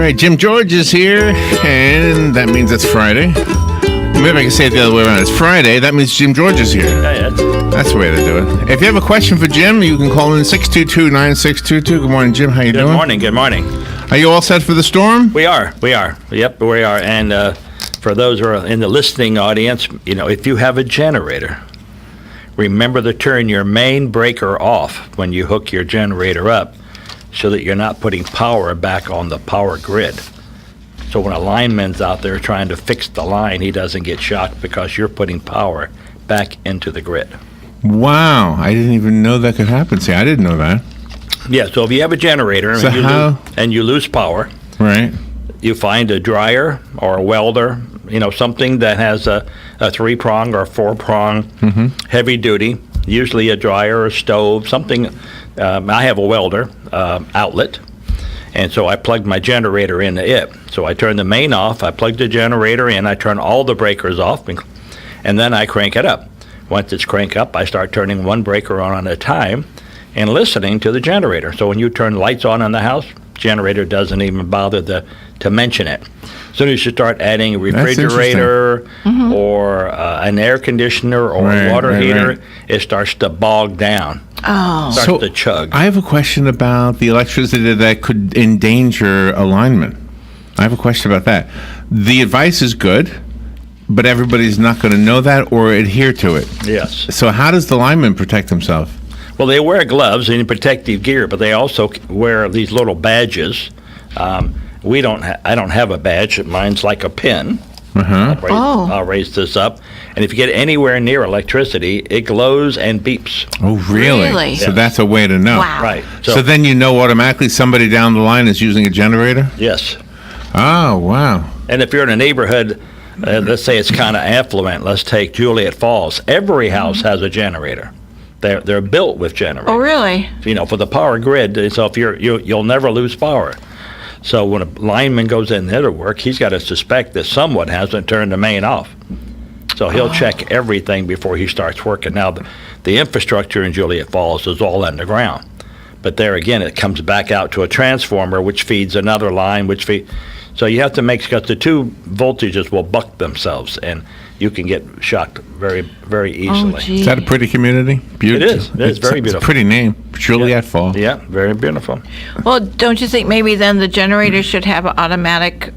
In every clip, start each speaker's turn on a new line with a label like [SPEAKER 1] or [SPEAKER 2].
[SPEAKER 1] right, Jim George is here, and that means it's Friday. Maybe I can say it the other way around. It's Friday. That means Jim George is here.
[SPEAKER 2] Yeah.
[SPEAKER 1] That's the way to do it. If you have a question for Jim, you can call in 622-9622. Good morning, Jim. How you doing?
[SPEAKER 2] Good morning.
[SPEAKER 1] Are you all set for the storm?
[SPEAKER 2] We are. Yep, we are. And for those who are in the listening audience, if you have a generator, remember to turn your main breaker off when you hook your generator up so that you're not putting power back on the power grid. So when a lineman's out there trying to fix the line, he doesn't get shocked because you're putting power back into the grid.
[SPEAKER 1] Wow. I didn't even know that could happen. See, I didn't know that.
[SPEAKER 2] Yeah, so if you have a generator and you lose power,
[SPEAKER 1] right,
[SPEAKER 2] you find a dryer or a welder, something that has a 3-prong or 4-prong heavy duty, usually a dryer or a stove, something. I have a welder outlet, and so I plugged my generator into it. So I turn the main off, I plug the generator in, I turn all the breakers off, and then I crank it up. Once it's cranked up, I start turning one breaker on at a time and listening to the generator. So when you turn lights on in the house, generator doesn't even bother to mention it. As soon as you start adding a refrigerator or an air conditioner or a water heater, it starts to bog down. Starts to chug.
[SPEAKER 1] I have a question about the electricity that could endanger a lineman. I have a question about that. The advice is good, but everybody's not going to know that or adhere to it.
[SPEAKER 2] Yes.
[SPEAKER 1] So how does the lineman protect himself?
[SPEAKER 2] Well, they wear gloves and protective gear, but they also wear these little badges. I don't have a badge. Mine's like a pin. I'll raise this up. And if you get anywhere near electricity, it glows and beeps.
[SPEAKER 1] Oh, really? So that's a way to know.
[SPEAKER 3] Wow.
[SPEAKER 2] Right.
[SPEAKER 1] So then you know automatically somebody down the line is using a generator?
[SPEAKER 2] Yes.
[SPEAKER 1] Oh, wow.
[SPEAKER 2] And if you're in a neighborhood, let's say it's kind of affluent, let's take Juliet Falls. Every house has a generator. They're built with generators.
[SPEAKER 3] Oh, really?
[SPEAKER 2] For the power grid. So if you'll never lose power. So when a lineman goes in there to work, he's got to suspect that someone hasn't turned the main off. So he'll check everything before he starts working. Now, the infrastructure in Juliet Falls is all underground. But there again, it comes back out to a transformer, which feeds another line, so you have to because the two voltages will buck themselves, and you can get shocked very, very easily.
[SPEAKER 1] Is that a pretty community? Beautiful.
[SPEAKER 2] It is. It's very beautiful.
[SPEAKER 1] It's a pretty name, Juliet Falls.
[SPEAKER 2] Yeah, very beautiful.
[SPEAKER 3] Well, don't you think maybe then the generator should have an automatic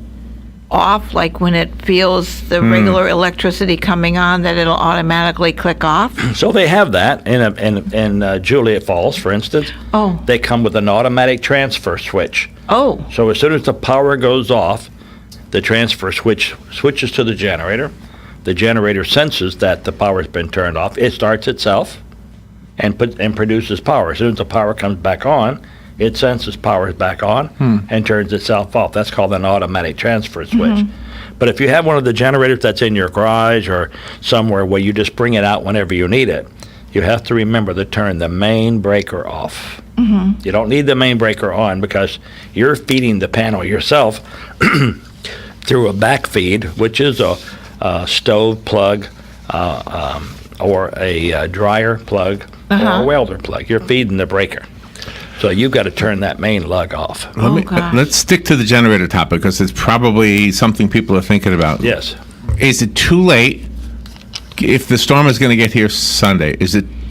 [SPEAKER 3] off, like when it feels the regular electricity coming on, that it'll automatically click off?
[SPEAKER 2] So they have that in Juliet Falls, for instance.
[SPEAKER 3] Oh.
[SPEAKER 2] They come with an automatic transfer switch.
[SPEAKER 3] Oh.
[SPEAKER 2] So as soon as the power goes off, the transfer switch switches to the generator. The generator senses that the power has been turned off. It starts itself and produces power. As soon as the power comes back on, it senses power is back on and turns itself off. That's called an automatic transfer switch. But if you have one of the generators that's in your garage or somewhere where you just bring it out whenever you need it, you have to remember to turn the main breaker off. You don't need the main breaker on because you're feeding the panel yourself through a back feed, which is a stove plug or a dryer plug or a welder plug. You're feeding the breaker. So you've got to turn that main lug off.
[SPEAKER 1] Let's stick to the generator topic because it's probably something people are thinking about.
[SPEAKER 2] Yes.
[SPEAKER 1] Is it too late if the storm is going to get here Sunday?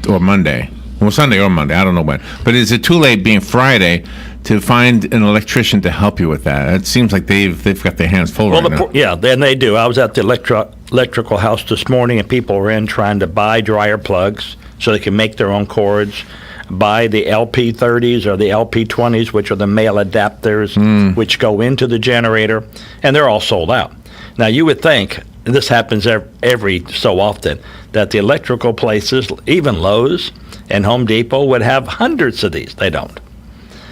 [SPEAKER 1] Or Monday? Well, Sunday or Monday. I don't know when. But is it too late, being Friday, to find an electrician to help you with that? It seems like they've got their hands full now.
[SPEAKER 2] Yeah, then they do. I was at the electrical house this morning, and people were in trying to buy dryer plugs so they can make their own cords. Buy the LP30s or the LP20s, which are the male adapters, which go into the generator, and they're all sold out. Now, you would think, and this happens every so often, that the electrical places, even Lowe's and Home Depot, would have hundreds of these. They don't.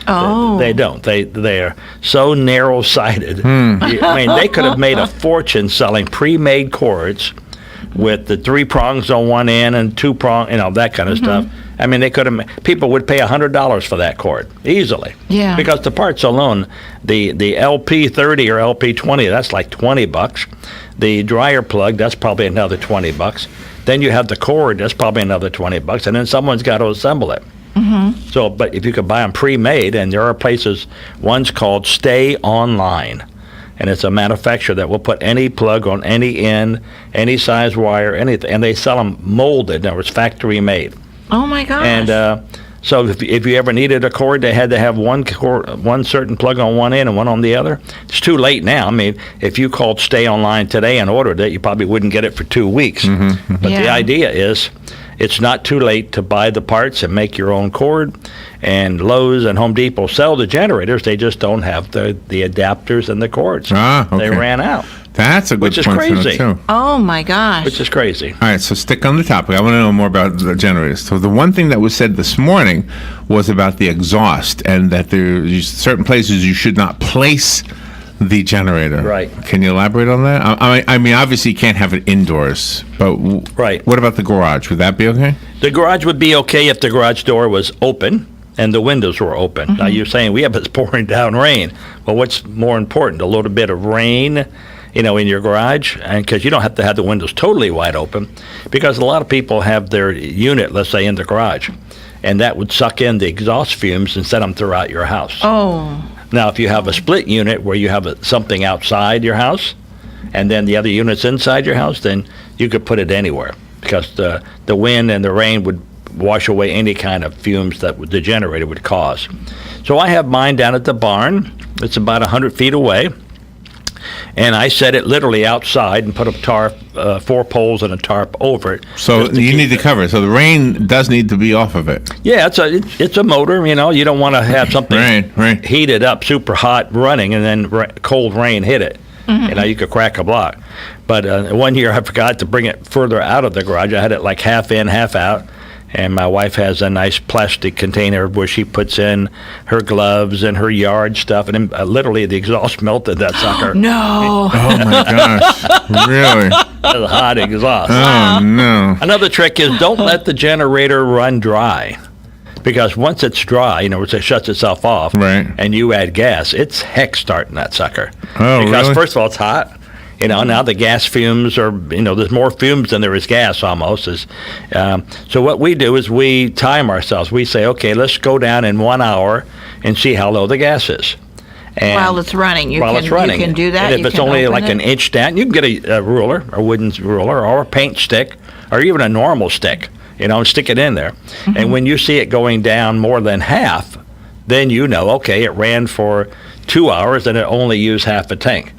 [SPEAKER 3] Oh.
[SPEAKER 2] They don't. They're so narrow-sighted. I mean, they could have made a fortune selling pre-made cords with the 3 prongs on one end and 2 prong, that kind of stuff. I mean, people would pay $100 for that cord easily.
[SPEAKER 3] Yeah.
[SPEAKER 2] Because the parts alone, the LP30 or LP20, that's like $20. The dryer plug, that's probably another $20. Then you have the cord, that's probably another $20, and then someone's got to assemble it. So, but if you could buy them pre-made, and there are places, one's called Stay Online, and it's a manufacturer that will put any plug on any end, any size wire, anything, and they sell them molded. In other words, factory made.
[SPEAKER 3] Oh my gosh.
[SPEAKER 2] And so if you ever needed a cord, they had to have one certain plug on one end and one on the other. It's too late now. I mean, if you called Stay Online today and ordered it, you probably wouldn't get it for 2 weeks. But the
[SPEAKER 3] Yeah.
[SPEAKER 2] idea is it's not too late to buy the parts and make your own cord. And Lowe's and Home Depot sell the generators. They just don't have the adapters and the cords.
[SPEAKER 1] Ah, okay.
[SPEAKER 2] They ran out,
[SPEAKER 1] That's a good
[SPEAKER 2] which is
[SPEAKER 1] point to know,
[SPEAKER 2] crazy.
[SPEAKER 1] too.
[SPEAKER 3] Oh my gosh.
[SPEAKER 2] which is crazy.
[SPEAKER 1] All right, so stick on the topic. I want to know more about the generators. So the one thing that was said this morning was about the exhaust, and that there's certain places you should not place the generator.
[SPEAKER 2] Right.
[SPEAKER 1] Can you elaborate on that? I mean, obviously you can't have it indoors, but
[SPEAKER 2] Right.
[SPEAKER 1] what about the garage? Would that be okay?
[SPEAKER 2] The garage would be okay if the garage door was open and the windows were open. Now you're saying it's pouring down rain. Well, what's more important, a little bit of rain, in your garage, and because you don't have to have the windows totally wide open, because a lot of people have their unit, let's say, in the garage, and that would suck in the exhaust fumes and send them throughout your house.
[SPEAKER 3] Oh.
[SPEAKER 2] Now, if you have a split unit where you have something outside your house, and then the other unit's inside your house, then you could put it anywhere, because the wind and the rain would wash away any kind of fumes that the generator would cause. So I have mine down at the barn. It's about 100 feet away. And I set it literally outside and put a tarp, 4 poles and a tarp over it.
[SPEAKER 1] So
[SPEAKER 2] just to
[SPEAKER 1] you
[SPEAKER 2] keep
[SPEAKER 1] need to
[SPEAKER 2] it-
[SPEAKER 1] cover it. So the rain does need to be off of it.
[SPEAKER 2] Yeah, it's a motor. You don't want to have something
[SPEAKER 1] Right.
[SPEAKER 2] heated up, super hot, running, and then cold rain hit it. You could crack a block. But one year I forgot to bring it further out of the garage. I had it like half in, half out. And my wife has a nice plastic container where she puts in her gloves and her yard stuff. And then, literally the exhaust melted that sucker.
[SPEAKER 3] No.
[SPEAKER 1] Oh my gosh. Really?
[SPEAKER 2] It was hot exhaust.
[SPEAKER 1] Oh no.
[SPEAKER 2] Another trick is don't let the generator run dry. Because once it's dry, it shuts itself off.
[SPEAKER 1] Right.
[SPEAKER 2] And you add gas, it's heck starting that sucker.
[SPEAKER 1] Oh,
[SPEAKER 2] Because
[SPEAKER 1] really?
[SPEAKER 2] first of all, it's hot. Now the gas fumes are, there's more fumes than there is gas almost. So what we do is we time ourselves. We say, okay, let's go down in 1 hour and see how low the gas is. And
[SPEAKER 3] While it's running, you
[SPEAKER 2] while
[SPEAKER 3] can
[SPEAKER 2] it's running.
[SPEAKER 3] you can do that.
[SPEAKER 2] And if
[SPEAKER 3] You
[SPEAKER 2] it's
[SPEAKER 3] can
[SPEAKER 2] only
[SPEAKER 3] open
[SPEAKER 2] like
[SPEAKER 3] it.
[SPEAKER 2] an inch down, you can get a ruler, a wooden ruler, or a paint stick, or even a normal stick, and stick it in there.
[SPEAKER 3] Mm-hmm.
[SPEAKER 2] And when you see it going down more than half, then okay, it ran for 2 hours and it only used half a tank.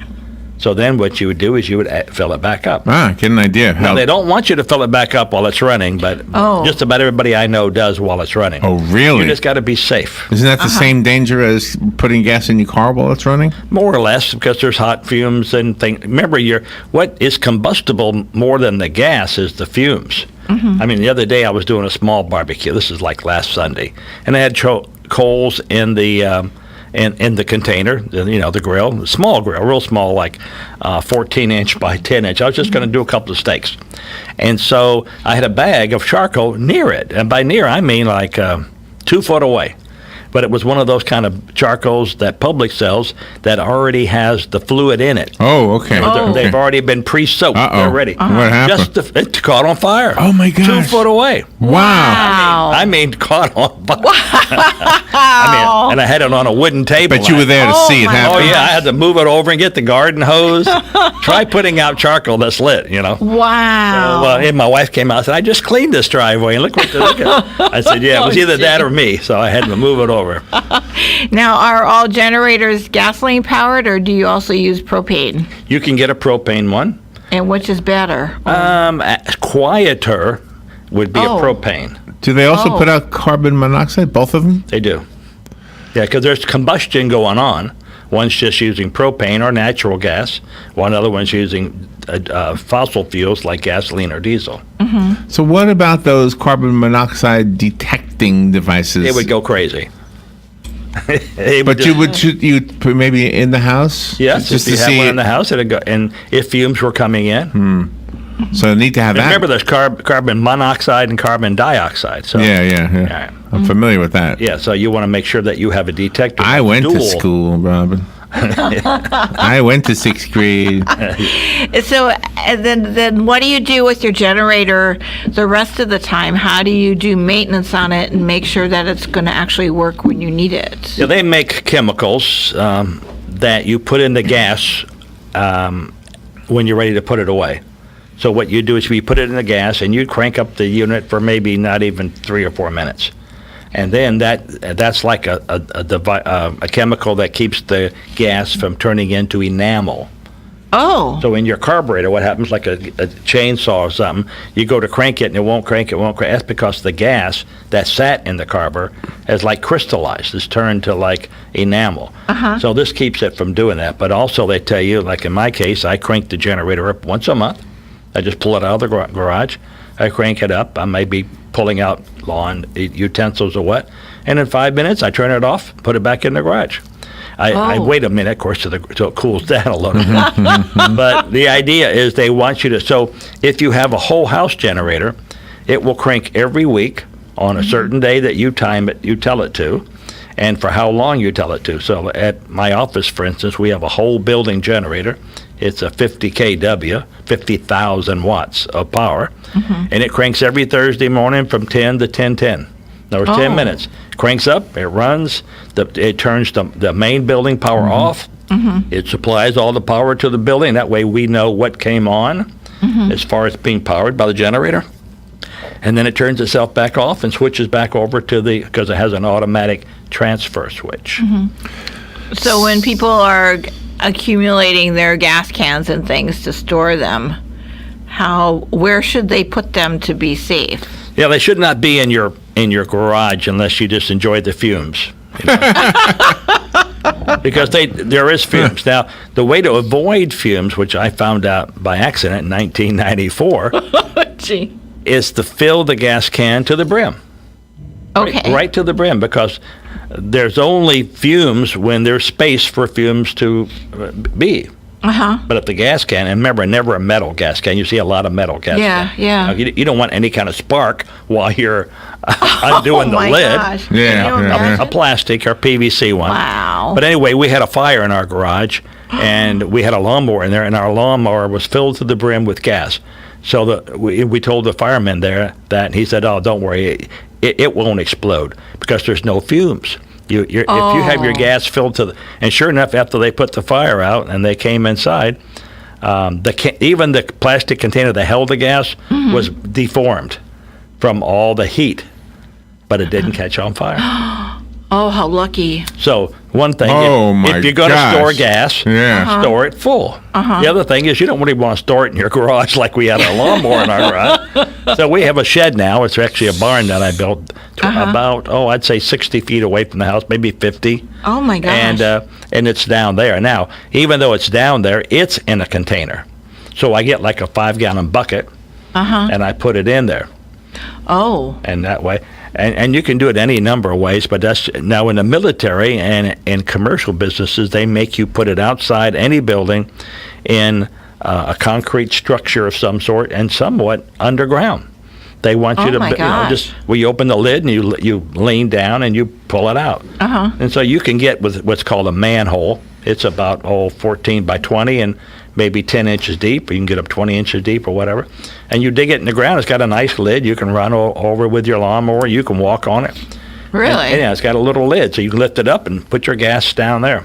[SPEAKER 2] So then what you would do is you would fill it back up.
[SPEAKER 1] Get an idea.
[SPEAKER 2] Now, they don't want you to fill it back up while it's running, but
[SPEAKER 3] Oh.
[SPEAKER 2] just about everybody I know does while it's running.
[SPEAKER 1] Oh, really?
[SPEAKER 2] You just got to be safe,
[SPEAKER 1] Isn't that the same danger as putting gas in your car while it's running?
[SPEAKER 2] more or less, because there's hot fumes and things. Remember, what is combustible more than the gas is the fumes. I mean, the other day I was doing a small barbecue. This is like last Sunday, and I had coals in the in the container, the grill, small grill, real small, like 14-inch by 10-inch. I was just going to do a couple of steaks. And so I had a bag of charcoal near it. And by near, I mean like 2 foot away. But it was one of those kind of charcoals that Publix sells that already has the fluid in it.
[SPEAKER 1] Oh, okay.
[SPEAKER 2] They've already been pre-soaked.
[SPEAKER 1] Uh-oh.
[SPEAKER 2] They're ready.
[SPEAKER 1] What happened?
[SPEAKER 2] It caught on fire.
[SPEAKER 1] Oh, my
[SPEAKER 2] 2
[SPEAKER 1] gosh.
[SPEAKER 2] foot away.
[SPEAKER 1] Wow.
[SPEAKER 2] I mean, caught on fire. And I had it on a wooden table.
[SPEAKER 1] But you were there to
[SPEAKER 3] Oh,
[SPEAKER 1] see it
[SPEAKER 3] my
[SPEAKER 1] happen.
[SPEAKER 2] Oh yeah, I had to move it over and get the garden hose. Try putting out charcoal that's lit,
[SPEAKER 3] Wow.
[SPEAKER 2] Well, and my wife came out and said, "I just cleaned this driveway and look at." I said, "Yeah, it was either that or me." So I had to move it over.
[SPEAKER 3] Now, are all generators gasoline powered, or do you also use propane?
[SPEAKER 2] You can get a propane one.
[SPEAKER 3] And which is better?
[SPEAKER 2] Quieter would be
[SPEAKER 3] Oh.
[SPEAKER 2] a propane.
[SPEAKER 1] Do they also
[SPEAKER 3] Oh.
[SPEAKER 1] put out carbon monoxide, both of them?
[SPEAKER 2] They do. Yeah, because there's combustion going on. One's just using propane or natural gas. One other one's using fossil fuels like gasoline or diesel.
[SPEAKER 1] So what about those carbon monoxide detecting devices?
[SPEAKER 2] It would go crazy.
[SPEAKER 1] But you'd put maybe in the house?
[SPEAKER 2] Yes,
[SPEAKER 1] Just
[SPEAKER 2] if you
[SPEAKER 1] to
[SPEAKER 2] have
[SPEAKER 1] see
[SPEAKER 2] one
[SPEAKER 1] it?
[SPEAKER 2] in the house, it'd go. And if fumes were coming in,
[SPEAKER 1] So you need to have that.
[SPEAKER 2] remember there's carbon monoxide and carbon dioxide. So
[SPEAKER 1] Yeah.
[SPEAKER 2] right.
[SPEAKER 1] I'm familiar with that.
[SPEAKER 2] yeah, so you want to make sure that you have a detector.
[SPEAKER 1] I went to
[SPEAKER 2] dual.
[SPEAKER 1] school, Robin. I went to 6th grade.
[SPEAKER 3] So, and then what do you do with your generator the rest of the time? How do you do maintenance on it and make sure that it's going to actually work when you need it?
[SPEAKER 2] Yeah, they make chemicals that you put in the gas when you're ready to put it away. So what you do is you put it in the gas and you crank up the unit for maybe not even 3 or 4 minutes. And then that's like a chemical that keeps the gas from turning into enamel.
[SPEAKER 3] Oh.
[SPEAKER 2] So in your carburetor, what happens, like a chainsaw or something, you go to crank it and it won't crank. That's because the gas that sat in the carburetor has like crystallized. It's turned to like enamel. So this keeps it from doing that. But also they tell you, like in my case, I crank the generator up once a month. I just pull it out of the garage. I crank it up. I may be pulling out lawn utensils or what. And in 5 minutes, I turn it off, put it back in the garage. I wait a minute, of course, till it cools down a little bit. But the idea is they want you to, so if you have a whole house generator, it will crank every week on a certain day that you time it, you tell it to, and for how long you tell it to. So at my office, for instance, we have a whole building generator. It's a 50 kW, 50,000 watts of power, and it cranks every Thursday morning from 10 to 10:10. There's 10 minutes. Cranks up, it runs, it turns the main building power off. It supplies all the power to the building. That way we know what came on as far as being powered by the generator. And then it turns itself back off and switches back over to because it has an automatic transfer switch.
[SPEAKER 3] So when people are accumulating their gas cans and things to store them, where should they put them to be safe?
[SPEAKER 2] Yeah, they should not be in your garage unless you just enjoy the fumes. Because there is fumes. Now, the way to avoid fumes, which I found out by accident in 1994,
[SPEAKER 3] Gee.
[SPEAKER 2] is to fill the gas can to the brim.
[SPEAKER 3] Okay.
[SPEAKER 2] Right to the brim, because there's only fumes when there's space for fumes to be. But if the gas can, and remember, never a metal gas can. You see a lot of metal gas cans.
[SPEAKER 3] Yeah.
[SPEAKER 2] You don't want any kind of spark while you're undoing the lid.
[SPEAKER 3] Gosh.
[SPEAKER 1] Yeah,
[SPEAKER 3] Can you
[SPEAKER 1] yeah.
[SPEAKER 3] imagine?
[SPEAKER 2] A plastic or PVC one.
[SPEAKER 3] Wow.
[SPEAKER 2] But anyway, we had a fire in our garage, and we had a lawnmower in there, and our lawnmower was filled to the brim with gas. So we told the fireman there that, and he said, "Oh, don't worry, it won't explode because there's no fumes." If you have your gas filled to and sure enough, after they put the fire out and they came inside, even the plastic container that held the gas was deformed from all the heat, but it didn't catch on fire.
[SPEAKER 3] Oh, how lucky.
[SPEAKER 2] So one thing,
[SPEAKER 1] my
[SPEAKER 2] if you're going to
[SPEAKER 1] gosh.
[SPEAKER 2] store gas, store it full. The other thing is you don't really want to store it in your garage like we had a lawnmower in our garage. So we have a shed now. It's actually a barn that I built about, I'd say 60 feet away from the house, maybe 50.
[SPEAKER 3] Oh, my gosh.
[SPEAKER 2] And it's down there. Now, even though it's down there, it's in a container. So I get like a 5-gallon bucket, and I put it in there.
[SPEAKER 3] Oh.
[SPEAKER 2] And that way. And you can do it any number of ways, but that's now in the military and in commercial businesses, they make you put it outside any building in a concrete structure of some sort and somewhat underground. They want you to where you open the lid and you lean down and you pull it out. And so you can get with what's called a manhole. It's about 14 by 20 and maybe 10 inches deep, or you can get up 20 inches deep or whatever. And you dig it in the ground. It's got a nice lid. You can run over with your lawnmower. You can walk on it.
[SPEAKER 3] Really?
[SPEAKER 2] And yeah, it's got a little lid, so you can lift it up and put your gas down there.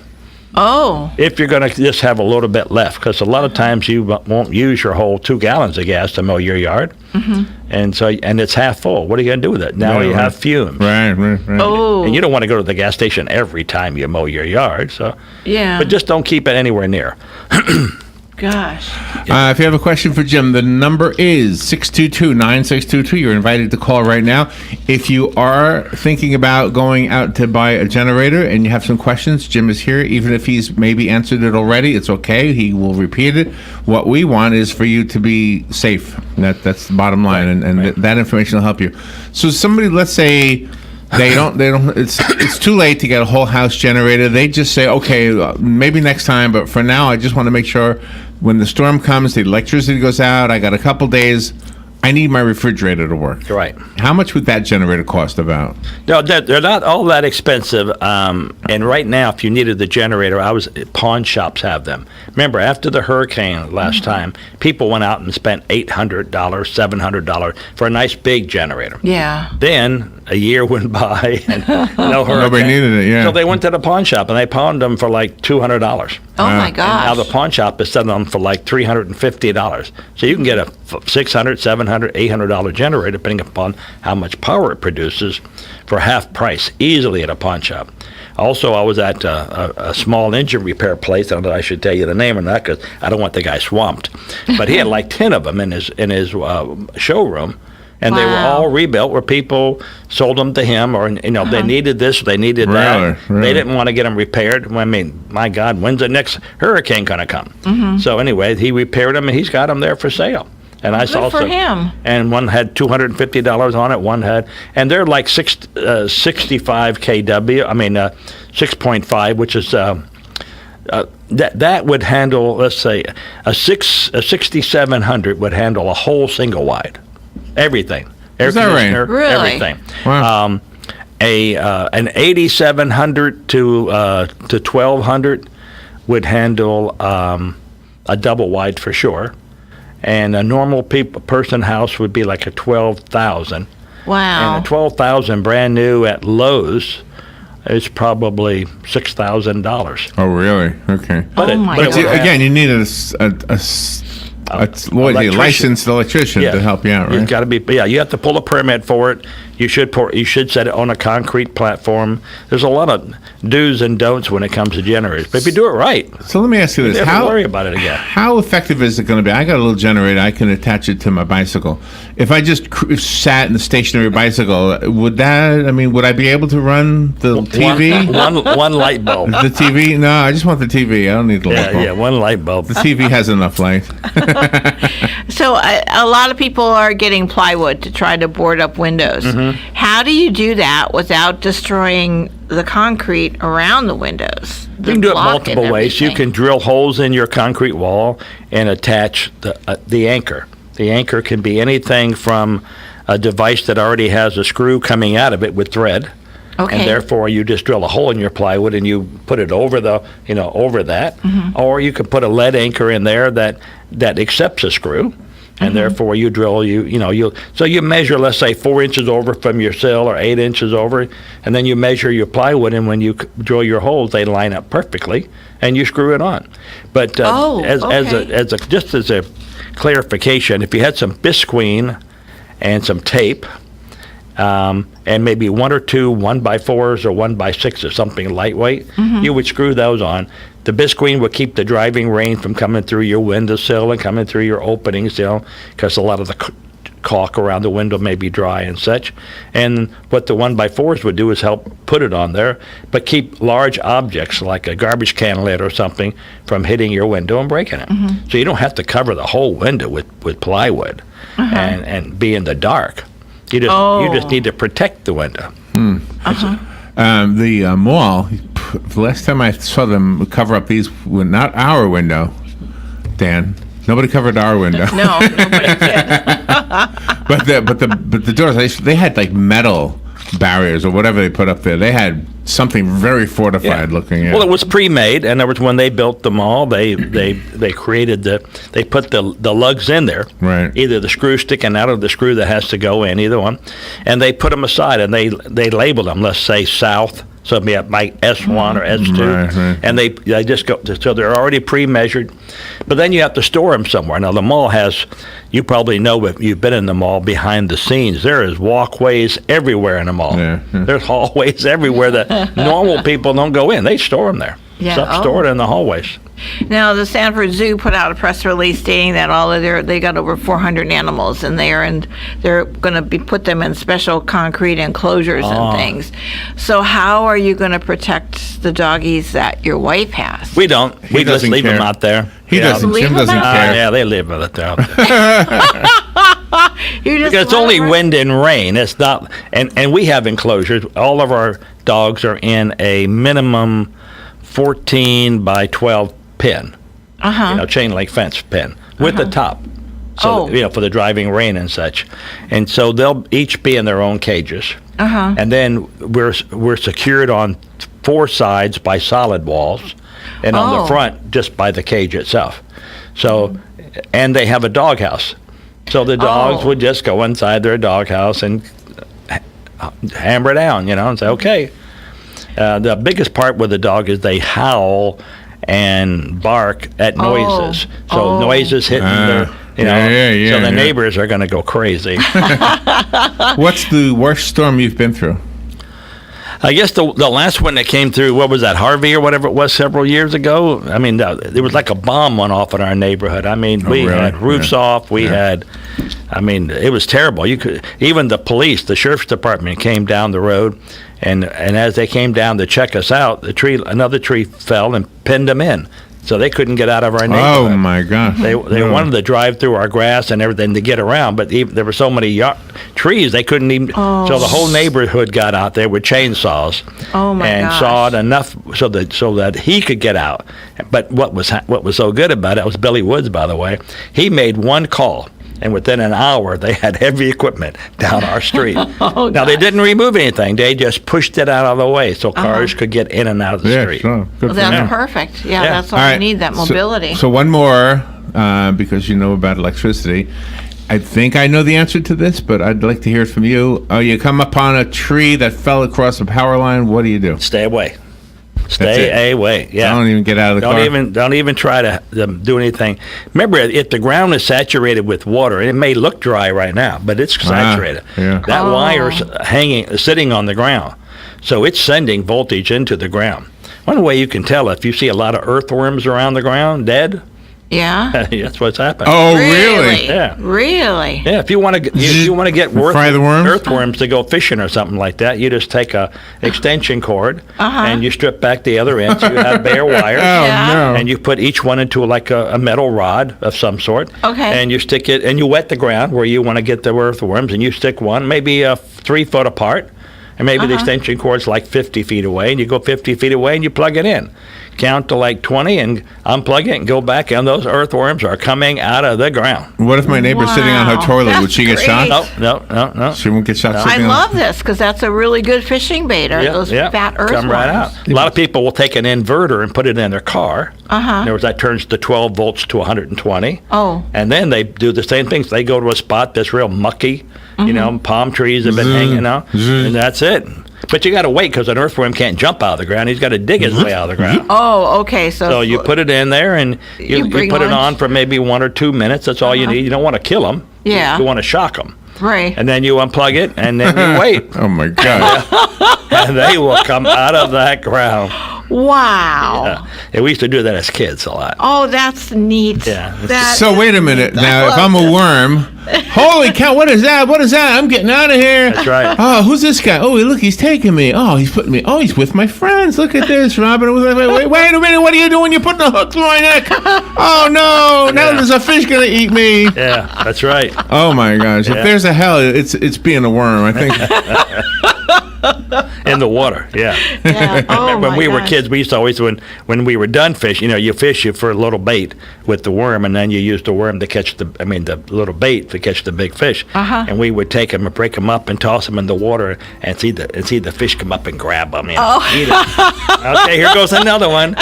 [SPEAKER 3] Oh.
[SPEAKER 2] If you're going to just have a little bit left, because a lot of times you won't use your whole 2 gallons of gas to mow your yard. And it's half full. What are you going to do with it? Now you have fumes.
[SPEAKER 1] Right.
[SPEAKER 3] Oh.
[SPEAKER 2] And you don't want to go to the gas station every time you mow your yard. So,
[SPEAKER 3] Yeah.
[SPEAKER 2] but just don't keep it anywhere near.
[SPEAKER 3] Gosh.
[SPEAKER 1] If you have a question for Jim, the number is 622-9622. You're invited to call right now. If you are thinking about going out to buy a generator and you have some questions, Jim is here. Even if he's maybe answered it already, it's okay. He will repeat it. What we want is for you to be safe. That's the bottom line, and that information will help you. So somebody, let's say, they don't. It's too late to get a whole house generator. They just say, okay, maybe next time, but for now, I just want to make sure when the storm comes, the electricity goes out. I got a couple days. I need my refrigerator to work.
[SPEAKER 2] Right.
[SPEAKER 1] How much would that generator cost about?
[SPEAKER 2] No, they're not all that expensive. And right now, if you needed the generator, pawn shops have them. Remember, after the hurricane last time, people went out and spent $800, $700 for a nice big generator.
[SPEAKER 3] Yeah.
[SPEAKER 2] Then a year went by and no hurricane.
[SPEAKER 1] Nobody needed it, yeah.
[SPEAKER 2] So they went to the pawn shop and they pawned them for like $200.
[SPEAKER 3] Oh my
[SPEAKER 2] And now
[SPEAKER 3] gosh.
[SPEAKER 2] the pawn shop is selling them for like $350. So you can get a $600, $700, $800 generator, depending upon how much power it produces, for half price, easily at a pawn shop. Also, I was at a small engine repair place. I don't know if I should tell you the name or not because I don't want the guy swamped. But he had like 10 of them in his showroom. And they were
[SPEAKER 3] Wow.
[SPEAKER 2] all rebuilt where people sold them to him, or they needed this, they needed that.
[SPEAKER 1] Really?
[SPEAKER 2] They didn't want to get them repaired. I mean, my God, when's the next hurricane going to come? So anyway, he repaired them, and he's got them there for sale. And I saw
[SPEAKER 3] for
[SPEAKER 2] some,
[SPEAKER 3] him.
[SPEAKER 2] and one had $250 on it. One had, and they're like 65 kW. I mean, 6.5, which is that would handle. Let's say a 6700 would handle a whole single wide. Everything.
[SPEAKER 1] Is that right?
[SPEAKER 3] Really?
[SPEAKER 2] Everything.
[SPEAKER 1] Wow.
[SPEAKER 2] An 8700 to 1200 would handle a double wide for sure, and a normal person house would be like a 12,000.
[SPEAKER 3] Wow.
[SPEAKER 2] And a 12,000 brand new at Lowe's is probably $6,000.
[SPEAKER 1] Oh, really? Okay.
[SPEAKER 3] Oh my
[SPEAKER 1] But
[SPEAKER 3] God.
[SPEAKER 1] again, you need a
[SPEAKER 2] Electrician.
[SPEAKER 1] licensed electrician to help you out, right?
[SPEAKER 2] You've got to be. Yeah, you have to pull a permit for it. You should set it on a concrete platform. There's a lot of do's and don'ts when it comes to generators. But if you do it right,
[SPEAKER 1] So let me ask you
[SPEAKER 2] you
[SPEAKER 1] this:
[SPEAKER 2] never worry about it again.
[SPEAKER 1] How effective is it going to be? I got a little generator. I can attach it to my bicycle. If I just sat in the stationary bicycle, would I be able to run the TV?
[SPEAKER 2] One light bulb.
[SPEAKER 1] The TV? No, I just want the TV. I don't need the light bulb.
[SPEAKER 2] Yeah, one light bulb.
[SPEAKER 1] The TV has enough light.
[SPEAKER 3] So a lot of people are getting plywood to try to board up windows. How do you do that without destroying the concrete around the windows?
[SPEAKER 2] You can do it multiple ways. You can drill holes in your concrete wall and attach the anchor. The anchor can be anything from a device that already has a screw coming out of it with thread.
[SPEAKER 3] Okay.
[SPEAKER 2] And therefore, you just drill a hole in your plywood and you put it over over that. Or you can put a lead anchor in there that accepts a screw. And therefore, you drill, so you measure, let's say, 4 inches over from your sill or 8 inches over, and then you measure your plywood, and when you drill your holes, they line up perfectly, and you screw it on. But just as a clarification, if you had some bisqueen and some tape, and maybe one or two 1x4s or 1x6s, something lightweight, you would screw those on. The bisqueen would keep the driving rain from coming through your windowsill and coming through your opening sill, because a lot of the caulk around the window may be dry and such. And what the 1x4s would do is help put it on there, but keep large objects like a garbage can lid or something from hitting your window and breaking it. So you don't have to cover the whole window with plywood and be in the dark. You just need to protect the window.
[SPEAKER 1] The mall, the last time I saw them cover up these, not our window, Dan. Nobody covered our window.
[SPEAKER 3] No, nobody did.
[SPEAKER 1] But the doors, they had like metal barriers or whatever they put up there. They had something very fortified looking at.
[SPEAKER 2] Well, it was pre-made, and there was when they built the mall, they created they put the lugs in there,
[SPEAKER 1] Right.
[SPEAKER 2] Either the screw sticking out of the screw that has to go in, either one, and they put them aside, and they labeled them. Let's say south, so it'd be like S1 or S2,
[SPEAKER 1] Right.
[SPEAKER 2] and they just go. So they're already pre-measured, but then you have to store them somewhere. Now the mall has. You probably know if you've been in the mall behind the scenes, there is walkways everywhere in the mall.
[SPEAKER 1] Yeah.
[SPEAKER 2] There's hallways everywhere that normal people don't go in. They store them there.
[SPEAKER 3] Yeah.
[SPEAKER 2] Stuff stored in the hallways.
[SPEAKER 3] Now, the Sanford Zoo put out a press release stating that they got over 400 animals, and they're going to put them in special concrete enclosures and things. So, how are you going to protect the doggies that your wife has?
[SPEAKER 2] We don't. We just
[SPEAKER 1] doesn't
[SPEAKER 2] leave them
[SPEAKER 1] care.
[SPEAKER 2] out there.
[SPEAKER 1] He doesn't.
[SPEAKER 3] Leave
[SPEAKER 1] Jim
[SPEAKER 3] them
[SPEAKER 1] doesn't
[SPEAKER 3] out
[SPEAKER 1] care.
[SPEAKER 2] Yeah, they live out there.
[SPEAKER 3] You just
[SPEAKER 2] Because it's
[SPEAKER 3] let
[SPEAKER 2] only
[SPEAKER 3] them run-
[SPEAKER 2] wind and rain. It's not, and we have enclosures. All of our dogs are in a minimum 14 by 12 pen, chain link fence pen with the top. So,
[SPEAKER 3] Oh.
[SPEAKER 2] for the driving rain and such. And so they'll each be in their own cages.
[SPEAKER 3] Uh-huh.
[SPEAKER 2] And then we're secured on 4 sides by solid walls, and on
[SPEAKER 3] Oh.
[SPEAKER 2] the front just by the cage itself. So, and they have a doghouse. So the dogs
[SPEAKER 3] Oh.
[SPEAKER 2] would just go inside their doghouse and hammer down, and say, okay. The biggest part with the dog is they howl and bark at noises. So
[SPEAKER 3] Oh.
[SPEAKER 2] noises hitting their,
[SPEAKER 1] yeah,
[SPEAKER 2] so the
[SPEAKER 1] yeah.
[SPEAKER 2] neighbors are going to go crazy.
[SPEAKER 1] What's the worst storm you've been through?
[SPEAKER 2] I guess the last one that came through, what was that, Harvey or whatever it was, several years ago? I mean, there was like a bomb went off in our neighborhood. I mean, we
[SPEAKER 1] really?
[SPEAKER 2] had roofs
[SPEAKER 1] Yeah.
[SPEAKER 2] off. We had, I mean, it was terrible. Even the police, the sheriff's department came down the road, and as they came down to check us out, another tree fell and pinned them in. So they couldn't get out of our neighborhood.
[SPEAKER 1] Oh my gosh!
[SPEAKER 2] They
[SPEAKER 1] No.
[SPEAKER 2] wanted to drive through our grass and everything to get around, but there were so many trees they couldn't even. So the whole neighborhood got out there with chainsaws
[SPEAKER 3] Oh, my
[SPEAKER 2] and
[SPEAKER 3] gosh.
[SPEAKER 2] sawed enough so that he could get out. But what was so good about it was Billy Woods, by the way. He made one call. And within an hour, they had heavy equipment down our street. Now, they didn't remove anything. They just pushed it out of the way so cars could get in and out of the
[SPEAKER 1] Yeah,
[SPEAKER 2] street.
[SPEAKER 1] sure. Good
[SPEAKER 3] Well,
[SPEAKER 1] for
[SPEAKER 3] that's
[SPEAKER 1] them.
[SPEAKER 3] perfect. Yeah,
[SPEAKER 2] Yeah.
[SPEAKER 3] that's all
[SPEAKER 1] All
[SPEAKER 3] we
[SPEAKER 1] right,
[SPEAKER 3] need, that
[SPEAKER 1] so-
[SPEAKER 3] mobility.
[SPEAKER 1] So one more, because you know about electricity. I think I know the answer to this, but I'd like to hear it from you. You come upon a tree that fell across a power line. What do you do?
[SPEAKER 2] Stay away.
[SPEAKER 1] it.
[SPEAKER 2] Stay away. Yeah.
[SPEAKER 1] Don't even get out of the car.
[SPEAKER 2] Don't even try to do anything. Remember, if the ground is saturated with water, it may look dry right now, but it's saturated.
[SPEAKER 1] yeah.
[SPEAKER 2] That
[SPEAKER 3] Oh.
[SPEAKER 2] wire's sitting on the ground, so it's sending voltage into the ground. One way you can tell if you see a lot of earthworms around the ground dead,
[SPEAKER 3] Yeah.
[SPEAKER 2] that's what's happening.
[SPEAKER 1] Oh, really?
[SPEAKER 2] Yeah.
[SPEAKER 3] Really?
[SPEAKER 2] Yeah, if you want to get
[SPEAKER 1] Fry the worms?
[SPEAKER 2] earthworms to go fishing or something like that, you just take a extension cord and you strip back the other end. So you have bare wires.
[SPEAKER 1] Oh,
[SPEAKER 3] Yeah.
[SPEAKER 1] no.
[SPEAKER 2] And you put each one into like a metal rod of some sort.
[SPEAKER 3] Okay.
[SPEAKER 2] And you stick it, and you wet the ground where you want to get the earthworms, and you stick one maybe 3 foot apart, and maybe the extension cord's like 50 feet away, and you go 50 feet away and you plug it in. Count to like 20 and unplug it and go back, and those earthworms are coming out of the ground.
[SPEAKER 1] What if my neighbor's sitting on her
[SPEAKER 3] Wow,
[SPEAKER 1] toilet? Would
[SPEAKER 3] that's
[SPEAKER 1] she get
[SPEAKER 3] great.
[SPEAKER 1] shot?
[SPEAKER 2] No.
[SPEAKER 1] She won't get shot.
[SPEAKER 3] I
[SPEAKER 1] sitting on-
[SPEAKER 3] love this because that's a really good fishing bait. Those fat earthworms.
[SPEAKER 2] Come right out. A lot of people will take an inverter and put it in their car.
[SPEAKER 3] Uh-huh.
[SPEAKER 2] In other words, that turns the 12 volts to 120.
[SPEAKER 3] Oh.
[SPEAKER 2] And then they do the same things. They go to a spot that's real mucky, palm trees have been hanging out, and that's it. But you got to wait because an earthworm can't jump out of the ground. He's got to dig his way out of the ground.
[SPEAKER 3] Oh, okay.
[SPEAKER 2] So you put it in there and you
[SPEAKER 3] bring
[SPEAKER 2] put it
[SPEAKER 3] on-
[SPEAKER 2] on for maybe 1 or 2 minutes. That's all you need. You don't want to kill them.
[SPEAKER 3] Yeah.
[SPEAKER 2] You want to shock them.
[SPEAKER 3] Right.
[SPEAKER 2] And then you unplug it and then you wait.
[SPEAKER 1] Oh my God!
[SPEAKER 2] And they will come out of that ground.
[SPEAKER 3] Wow.
[SPEAKER 2] And we used to do that as kids a lot.
[SPEAKER 3] Oh, that's neat.
[SPEAKER 2] Yeah.
[SPEAKER 3] That
[SPEAKER 1] So
[SPEAKER 3] is
[SPEAKER 1] wait a minute.
[SPEAKER 3] neat.
[SPEAKER 1] Now, if I'm a worm, holy cow! What is that? What is that? I'm getting out of here.
[SPEAKER 2] That's right.
[SPEAKER 1] Oh, who's this guy? Oh, look, he's taking me. Oh, he's putting me. Oh, he's with my friends. Look at this, Robin. Wait a minute. What are you doing? You're putting a hook through my neck. Oh no! Now
[SPEAKER 2] Yeah.
[SPEAKER 1] there's a fish gonna eat me.
[SPEAKER 2] Yeah, that's right.
[SPEAKER 1] Oh my gosh! If
[SPEAKER 2] Yeah.
[SPEAKER 1] there's a hell, it's being a worm. I think.
[SPEAKER 2] In the water, yeah.
[SPEAKER 3] Yeah. Oh,
[SPEAKER 2] when
[SPEAKER 3] my
[SPEAKER 2] we were
[SPEAKER 3] gosh.
[SPEAKER 2] kids, we used to always, when we were done fishing, you fish it for a little bait with the worm, and then you use the worm to catch the little bait to catch the big fish.
[SPEAKER 3] Uh-huh.
[SPEAKER 2] And we would take them and break them up and toss them in the water and see the fish come up and grab them. Eat it. Okay, here goes another one.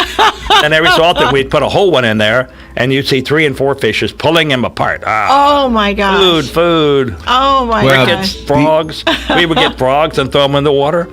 [SPEAKER 2] And every so often we'd put a whole one in there, and you'd see 3 and 4 fishes pulling them apart.
[SPEAKER 3] Oh my gosh.
[SPEAKER 2] Food.
[SPEAKER 3] Oh my
[SPEAKER 1] Well,
[SPEAKER 3] gosh.
[SPEAKER 2] Crickets, frogs. We would get frogs and throw them in the water.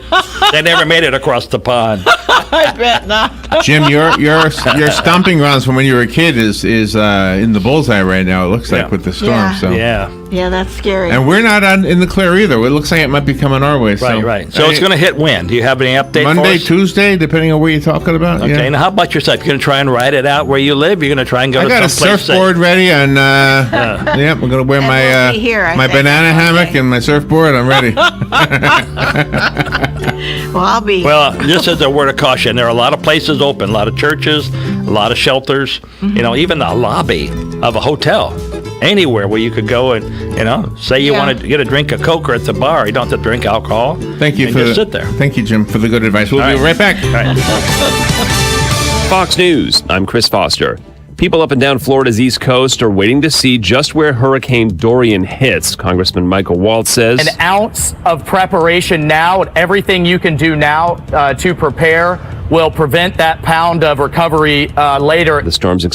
[SPEAKER 2] They never made it across the pond.
[SPEAKER 3] I bet not.
[SPEAKER 1] Jim, your stomping grounds from when you were a kid is in the bullseye right now. It looks like
[SPEAKER 2] Yeah.
[SPEAKER 1] with the storm.
[SPEAKER 3] Yeah.
[SPEAKER 1] So
[SPEAKER 2] Yeah.
[SPEAKER 3] Yeah, that's scary.
[SPEAKER 1] and we're not in the clear either. It looks like it might be coming our way.
[SPEAKER 2] Right. So it's going to hit when? Do you have any update
[SPEAKER 1] Monday,
[SPEAKER 2] for us?
[SPEAKER 1] Now depending on where you're talking about.
[SPEAKER 2] Okay,
[SPEAKER 1] Yeah.
[SPEAKER 2] now how about yourself? You're going to try and ride it out where you live? You're going to try and go
[SPEAKER 1] I
[SPEAKER 2] to
[SPEAKER 1] got a
[SPEAKER 2] someplace
[SPEAKER 1] surfboard ready, and yeah, we're gonna wear
[SPEAKER 3] And
[SPEAKER 1] my
[SPEAKER 3] we'll be here, I
[SPEAKER 1] my
[SPEAKER 3] think,
[SPEAKER 1] banana
[SPEAKER 3] on
[SPEAKER 1] hammock
[SPEAKER 3] Monday.
[SPEAKER 1] and my surfboard. I'm ready.
[SPEAKER 3] Well, I'll be.
[SPEAKER 2] Well, just as a word of caution, there are a lot of places open, a lot of churches, a lot of shelters, even the lobby of a hotel. Anywhere where you could go and, say you
[SPEAKER 3] Yeah.
[SPEAKER 2] want to get a drink of Coke or at the bar. You don't have to drink alcohol.
[SPEAKER 1] Thank you
[SPEAKER 2] and
[SPEAKER 1] for
[SPEAKER 2] just sit there.
[SPEAKER 1] Thank you, Jim, for the good advice. We'll
[SPEAKER 2] All
[SPEAKER 1] be right back.
[SPEAKER 2] All right.
[SPEAKER 4] Fox News, I'm Chris Foster. People up and down Florida's East Coast are waiting to see just where Hurricane Dorian hits. Congressman Michael Waltz says
[SPEAKER 5] an ounce of preparation now, everything you can do now to prepare will prevent that pound of recovery later.
[SPEAKER 4] the storm's